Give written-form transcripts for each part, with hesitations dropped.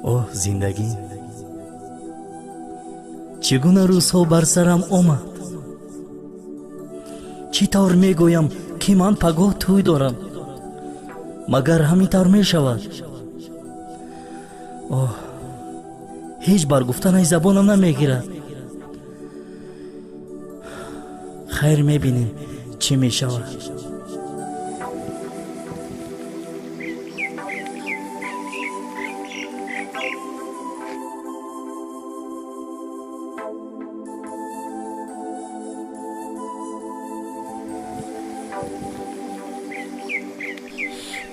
اوه زندگی چگونه روزها بر سرم آمد. چی طور می گویم که من پگاه توی دارم، مگر همین طور می شود؟ اوه هیچ بار گفتن زبانم نمی گیرد. خیر می بینیم چی می شود.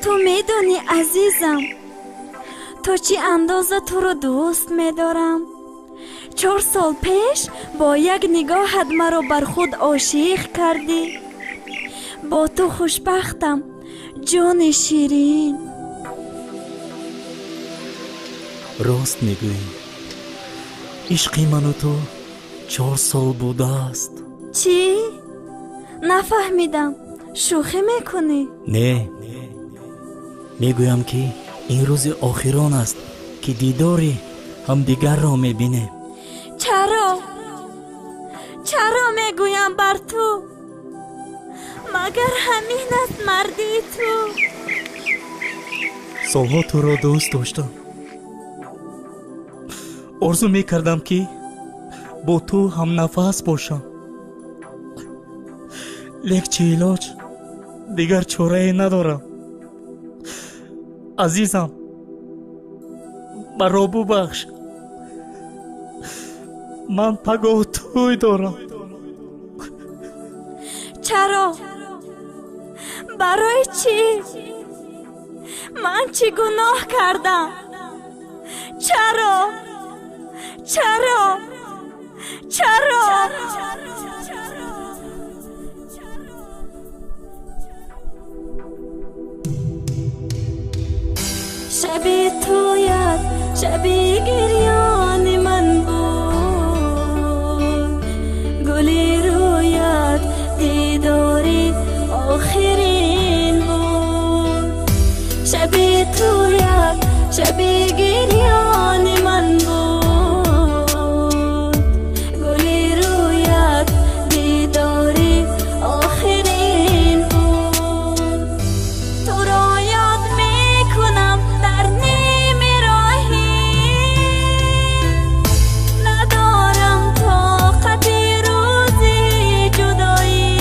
تو میدونی عزیزم تو چی اندازه تو رو دوست میدارم. 4 سال پیش با یک نگاهت مرا بر خود عاشق کردی. با تو خوشبختم جان شیرین. راست میگویی، عشق من و تو 4 سال بوده است. چی؟ نفهمیدم. شوخی میکنی؟ نه، میگویم که این روز آخران است که دیداری همدیگر را میبینیم. چرا میگویم بر تو؟ مگر همین است مردی تو؟ سالها تو را دوست داشتم. آرزو میکردم که با تو هم نفس باشم. لیک چه علاج، دیگر چاره ندارم. عزیزم مرا ببخش، من پگاه توی دارم. چرا؟ برای چی؟ من چی گناه کردم؟ چرا؟ شبی تویت شبی گریان من بود. گلی رویت دیداری آخرین بود. شبی تویت شبی گریان من بود. گلی رویت دیداری آخرین بود. تو را یاد میکنم در نیم راهی. ندارم طاقت روزی جدایی.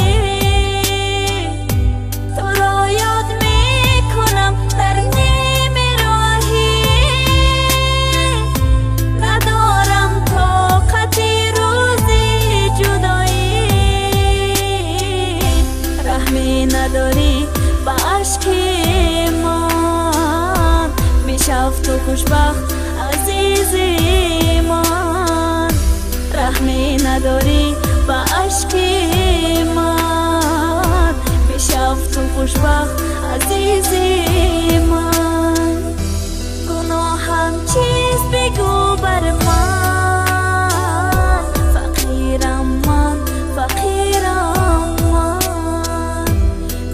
تو را یاد میکنم در نیم راهی. ندارم طاقت روزی جدایی. رحمی نداری با عشق من. میشوف تو خوشبخت عزیزی من. رحمی نداری با عشق من. میشوف تو خوشبخت عزیزی من. گناهم چیست بگو بر من. فقیرم من.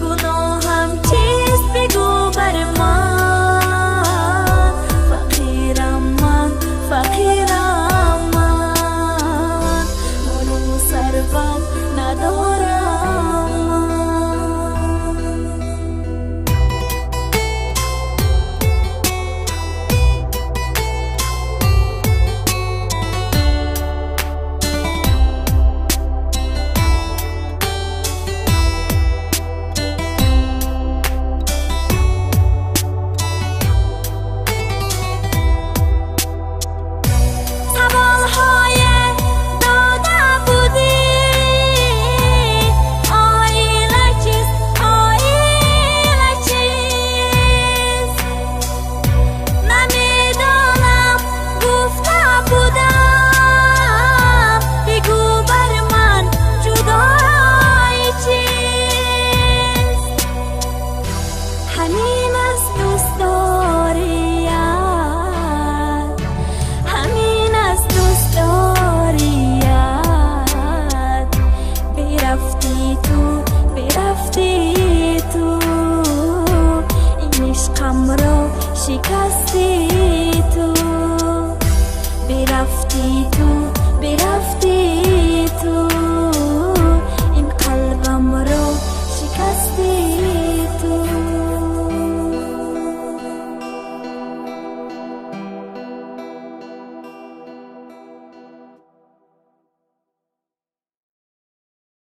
گناهم چیست بگو بر من. فقیرم من. منو ثروت ندارم من. سوالهای داده بودی. آیله چیست؟ نمیدانم گفته بودم. بگو بر من جدایی چیست؟ همین از دوست داریت. همین از دوست داریت. برفتی تو این عشقم را شکستی تو. رفتی تو برفتی تو این قلبم رو شکستی